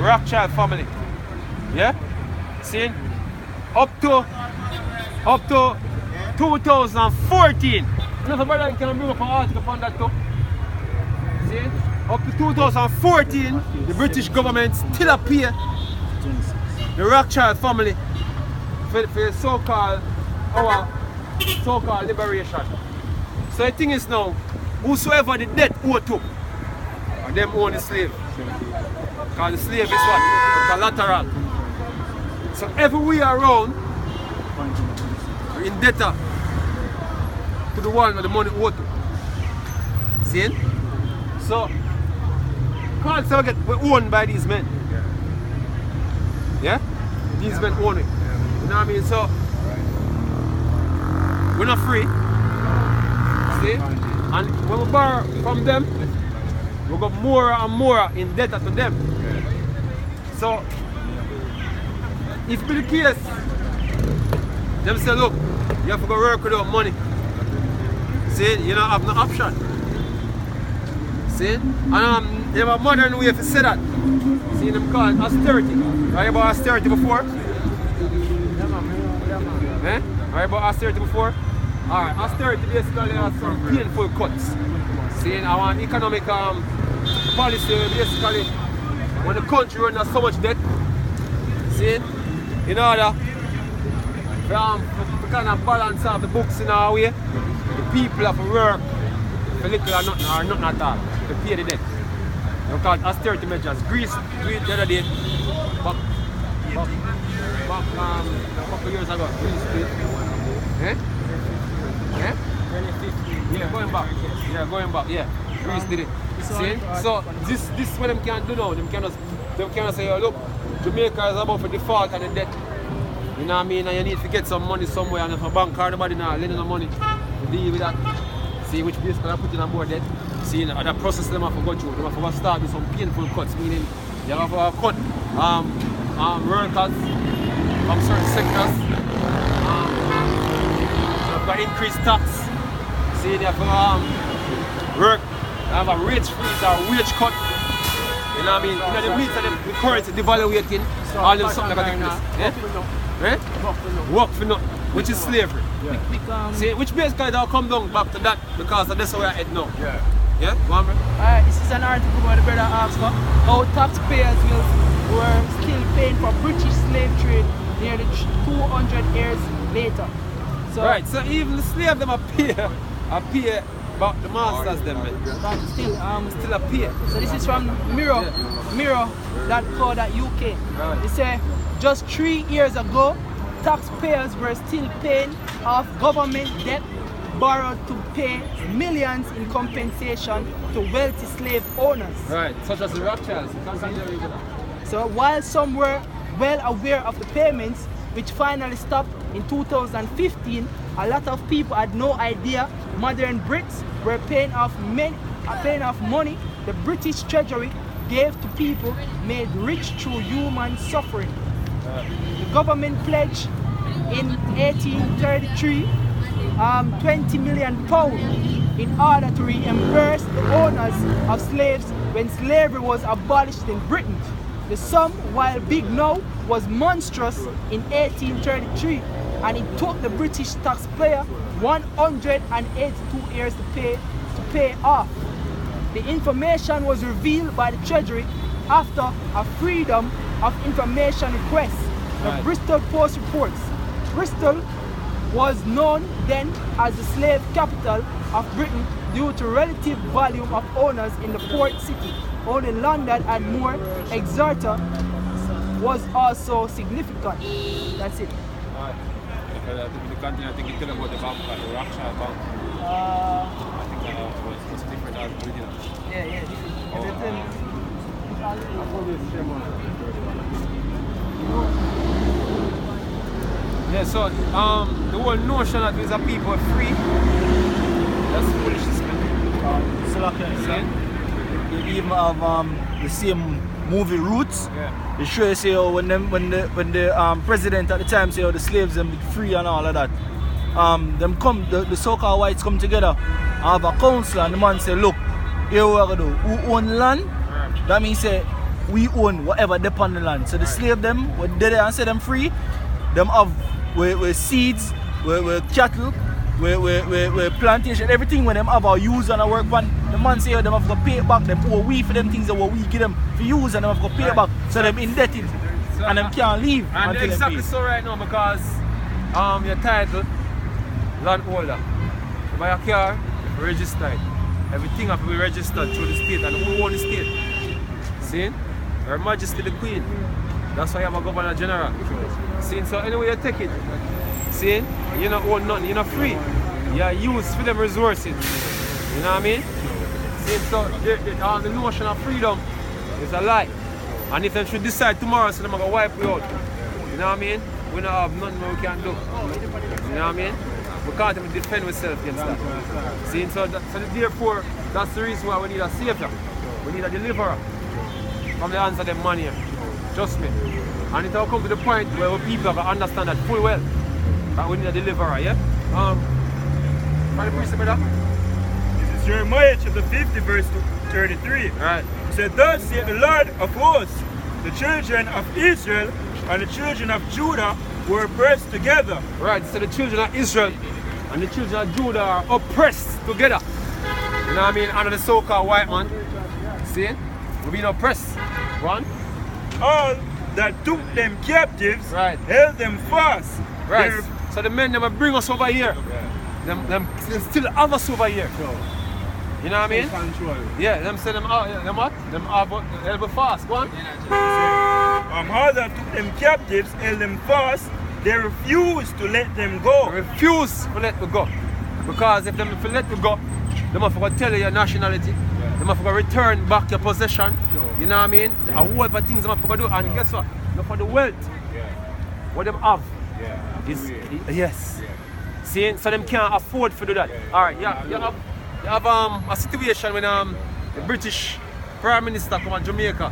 Rothschild family. Yeah? See? Up to 2014. Another brother can bring up an article on that too. See? Up to 2014, the British government still pay the Rothschild family for so-called our so-called liberation. So the thing is now, whosoever the debt owe to, them own the slave. Because the slave is what? Collateral. So everywhere around, we're indebted to the one where the money owed to. See? So, can't say we're owned by these men. Yeah? These men own it. You know what I mean? So, we're not free. See? And when we borrow from them, we got more and more indebted to them. So, if it be the case, them say, look, you have to go work without money. See, you don't have no option. See? And they have a modern way to say that. See, them call it austerity. Heard about austerity before? Eh? Heard about austerity before? Alright, austerity basically has some painful cuts. See, our economic policy basically, when the country runs so much debt, see, in order to kind of balance out the books in our way, the people have to work for little or nothing at all to pay the debt. They call it austerity measures. Greece do it the other day, back a couple years ago. Greece did it. Eh? Yeah? 2015. Yeah, going back. Yeah, going back. Yeah, Greece did it. See? So this what them can do now. Them can say, oh, look, Jamaica is about to default on the debt. You know what I mean? And you need to get some money somewhere, and if a bank card nobody now lending the money to deal with that. See, which basically I put in a more debt. See, the process them have to go through. They have to start with some painful cuts, meaning you have to cut workers from certain sectors. You've got increased tax. See, they have to work, they have a wage freeze or wage cut. You know what I mean? In the midst of the currency devaluating, all them something like that. Eh? Work for nothing, which is slavery. Yeah. See, which basically they'll come down back to that because that's where I head now. Yeah. Yeah? Go on, bro. This is an article where the brother asks for how taxpayers were still paying for British slave trade nearly 200 years later. So, right, so even the slave them appear about the masters them, man. But still appear. So this is from mirror.co.uk. Right. They say just 3 years ago, taxpayers were still paying off government debt borrowed to pay millions in compensation to wealthy slave owners. Right, such as the Rothschilds. So while some were well aware of the payments, which finally stopped in 2015, a lot of people had no idea modern Brits were paying off money the British Treasury gave to people made rich through human suffering. The government pledged in 1833 £20 million in order to reimburse the owners of slaves when slavery was abolished in Britain. The sum, while big now, was monstrous in 1833, and it took the British taxpayer 182 years to pay off. The information was revealed by the Treasury after a Freedom of Information request. The Bristol Post reports. Bristol was known then as the slave capital of Britain due to relative volume of owners in the port city. Only London and more Exeter was also significant. That's it. Alright. I think you tell about the bank, the Rothschild bank. I think that was different as the original. Yeah. Yeah, so the whole notion that these are people free, that's foolishness, man. You even have the same movie Roots. Yeah. They show you say when the president at the time say the slaves them be free and all of that. The so-called whites come together and have a council and the man say, look, here we are gonna do. Who own land? That means say we own whatever they on the land. So the slave them, we did it and set them free. Them have with seeds, with cattle, with plantation, everything when them have our use and our work on. The man say them have to pay it back, them owe we for them things that we give them for use and them have to pay it back. So them indebted and them can't leave. And exactly so right now because your title, landholder. You buy a car, you register it. Everything have to be registered through the state and who own the state. See? Her Majesty the Queen. That's why you have a Governor General. See? So anyway you take it. See? You don't own nothing, you're not free. You're used for them resources. You know what I mean? See? So the notion of freedom is a lie. And if they should decide tomorrow, so they're going to wipe you out. You know what I mean? We don't have nothing we can do. You know what I mean? We can't even defend ourselves against that. See, so therefore, that's the reason why we need a savior. We need a deliverer from the hands of them man here. Trust me. And it will come to the point where people have to understand that full well. That we need a deliverer, yeah? Find the priest, brother. This is Jeremiah chapter 50, verse 33. Right. It said, thus saith the Lord of hosts, the children of Israel and the children of Judah were oppressed together. Right, so the children of Israel and the children of Judah are oppressed together. You know what I mean? Under the so-called white man. See? We're being oppressed. One. All that took them captives Right. held them fast. Right. Their- So the men them bring us over here. Them still have us over here. You know what I mean? Yeah, them say them out, them what? Them have fast. Go on. all that took them captives held them fast. They refused to let them go. Refuse to let them go. Because if them let you go, they must go tell you your nationality. They must go return back your possession. You know what I mean? A whole lot of things they must go do. And guess what? Look for the wealth. What them have. Is, yes. See, so them can't afford to do that. Alright, you have a situation when the British Prime Minister come to Jamaica.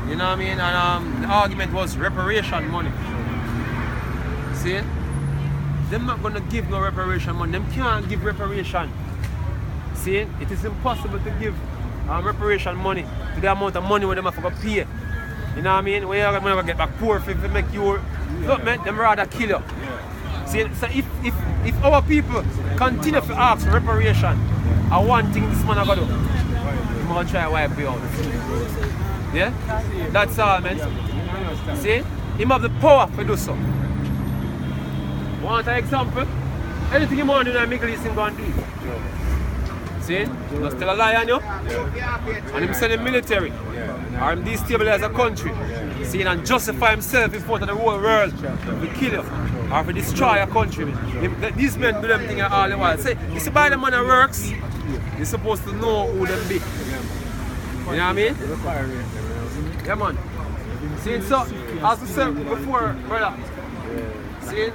You know what I mean? And the argument was reparation money. See? Them not gonna give no reparation money. Them can't give reparation. See? It is impossible to give reparation money to the amount of money where them have to pay. You know what I mean? When you're gonna get back poor if they make you look, man, them rather kill you. See, so if our people continue to ask for reparation, I one thing this man I gotta do. I'm gonna try to wipe you out. Yeah? That's all, man. See? Him have the power to do so. Want an example? Anything you want to do in the Middle East, him go and do it. See? Just tell a lie on you. And him send the military. Or him destabilize a country. See, and justify himself in front of the whole world to kill you. Or to destroy a country. These men do them things all the while. Say, you see by the man that works, you're supposed to know who them be. You know what I mean? Yeah, man. See, so, as I said before, brother, see,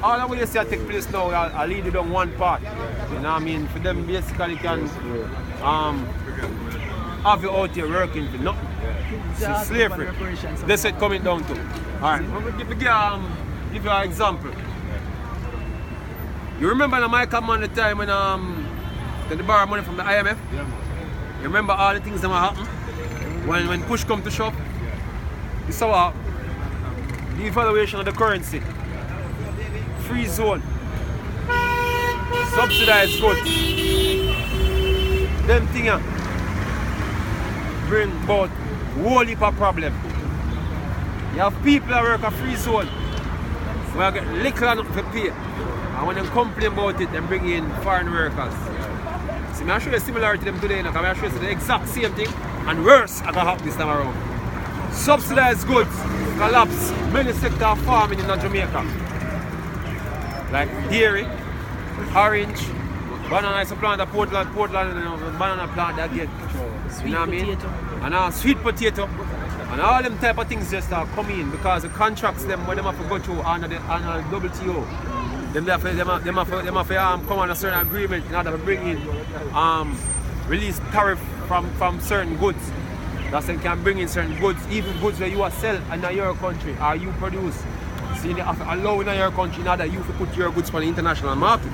all the way you see I take place now, I'll lead you down one part. You know what I mean? For them basically can have you out here working for nothing. See, slavery. That's it coming down to. Alright, I'm going to give you an example. You remember the Michael man the time when they borrow money from the IMF? You remember all the things that were happening? When push come to shove? You saw the evaluation of the currency. Free zone. Subsidized goods. Them things bring about a whole heap of problem. You have people that work a free zone. We get little enough to pay. And when they complain about it, they bring in foreign workers. See, I'll show you a similarity to them today, because I'll show you the exact same thing and worse I can happen this time around. Subsidized goods collapse many sectors of farming in Jamaica. Like dairy, orange, banana is a plant at Portland, banana plant again. Sweet you know what potato. I mean? And sweet potato. And all them type of things just start coming in because the contracts them where them have to go through under the WTO. Them have to come on a certain agreement in order to bring in release tariff from certain goods. That's they can bring in certain goods, even goods that you are sell in your country or you produce. See, they have to allow in your country in order you to put your goods on the international market.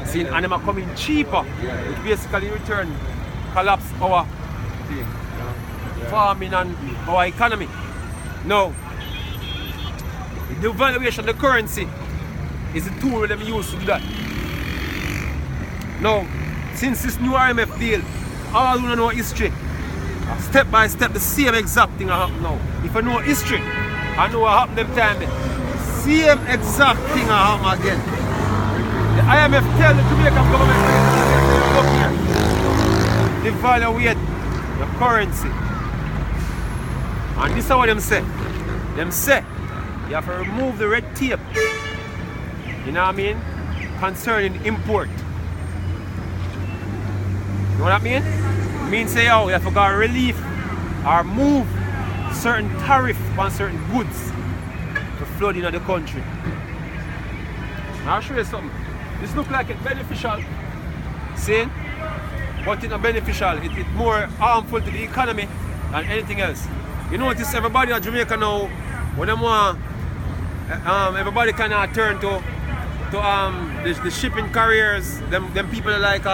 See, and them are coming cheaper, which basically in return collapse our farming and our economy. No. The devaluation of the currency is the tool that them use to do that. Now, since this new IMF deal, all who know history, step by step, the same exact thing happen now. If I know history, I know what happened them time. Same exact thing happen again. The IMF tell the Jamaican government, look here, devaluate the currency. And this is what them say. Them say, you have to remove the red tape, you know what I mean, concerning import. You know what I mean? It means say, oh, you have to go relief or move certain tariff on certain goods to flood into the country. I'll show you something. This look like it's beneficial, see? But it's not beneficial. It's more harmful to the economy than anything else. You notice everybody in Jamaica now, when they want, everybody can turn to the shipping carriers. Them people are like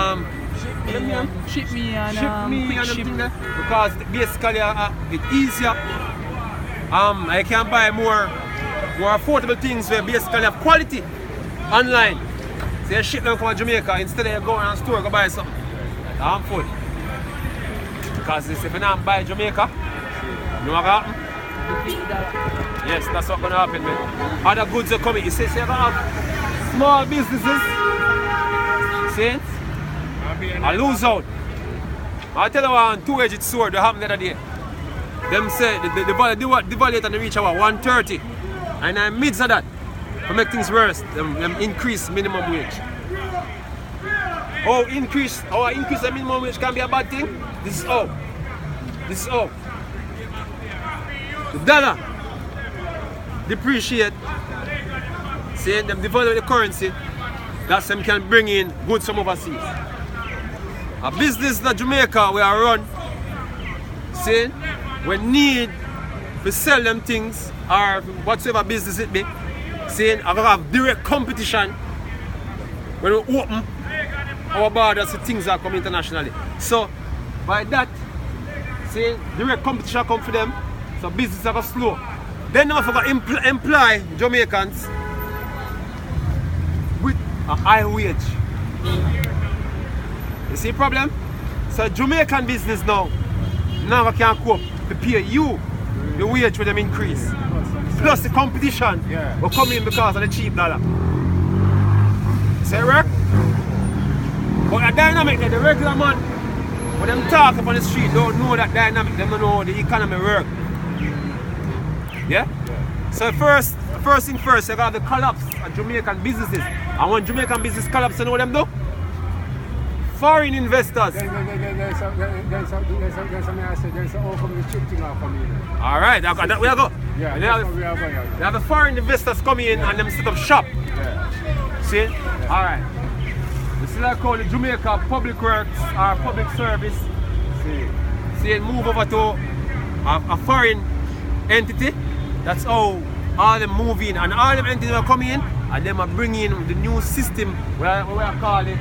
Ship me and everything there, because basically it's easier. I can buy more affordable things where basically have quality online. So you ship them from Jamaica instead of going to the store go buy something. Harmful. Because if you don't buy Jamaica, you know what happen? Yes, that's what's going to happen, man. Other goods are coming. You see, so you're going to have small businesses. See? I lose out. I tell you one two-edged sword that happened the other day. Them say the value and they reach about 130. And in the midst of that, to make things worse, them increase minimum wage. Oh, increase the minimum wage can be a bad thing? This is all. This is all. The dollar depreciate. See, them devalue the currency. That's them can bring in goods from overseas. A business in Jamaica we are run, see, we need to sell them things or whatsoever business it be, see, I'm gonna have direct competition when we open our borders to things that come internationally. So by that, see, direct competition come for them, so business are slow. Then they have to employ Jamaicans with a high wage. You see the problem? So Jamaican business now can cope to pay you the wage with them increase. Plus the competition will come in because of the cheap dollar. See it work? But the dynamic that the regular man, when them talk up on the street, don't know that dynamic, they don't know how the economy work. Yeah? So first thing first, you got the collapse of Jamaican businesses. And when Jamaican business collapse, you know what them do? Foreign investors. All right, that we are go. Yeah, they have the foreign investors coming in and them set up shop. Yeah. See? Yeah. All right. This is like called the Jamaica Public Works or Public Service. See, move over to a foreign entity. That's how all them move in, and all them entities are coming in, and them are bringing the new system. Where we are calling it.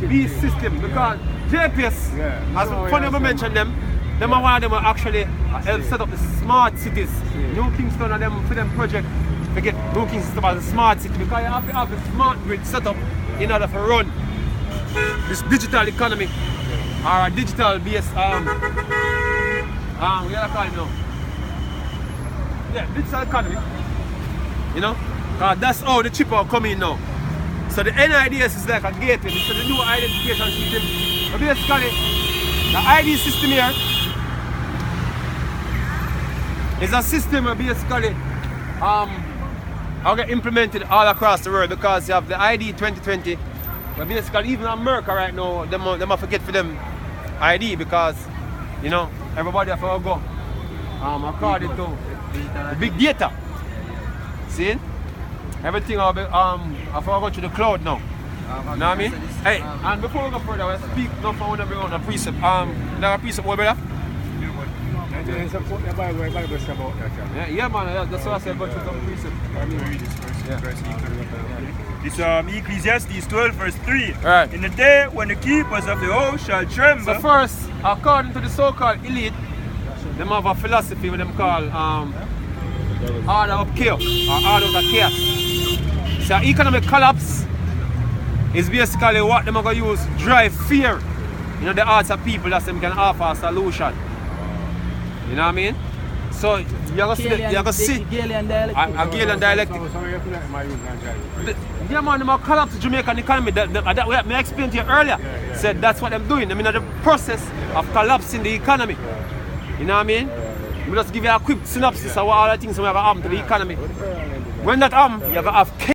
B system, because JPS, as funny we mentioned them are one of them are actually help set up the smart cities. New Kingston and them for them project to get New Kingston as a smart city, because you have to have a smart grid set up in order to run this digital economy or a digital based what do you call it now? Yeah, digital economy. You know? That's how the chip are coming now. So the NIDS is like a gateway, so the new identification system. So basically, the ID system here is a system where basically will get implemented all across the world, because you have the ID 2020, but basically even in America right now, they might forget for them ID, because you know everybody have to go according to the big data. See? Everything will be I go to the cloud now. You know what I mean? Hey, and before we go further, we'll speak now for one of bring out a precept. Another precept, what brother? Yeah, man, that's what I said, go through some precept. This Ecclesiastes 12 verse 3. Right. In the day when the keepers of the house shall tremble. So first, according to the so-called elite, them have a philosophy what them call order of chaos or order of chaos. So economic collapse is basically what them are going to use drive fear in the hearts of people that them can offer a solution. You know what I mean? So you're going to see a Galen dialectic. Yeah man, them are collapse the Jamaican economy. That way I explained to you earlier. Said that's what them doing. I mean the process of collapsing the economy. You know what I mean? We just give you a quick synopsis of what all the things that have happened to the economy. When that happens, you have to have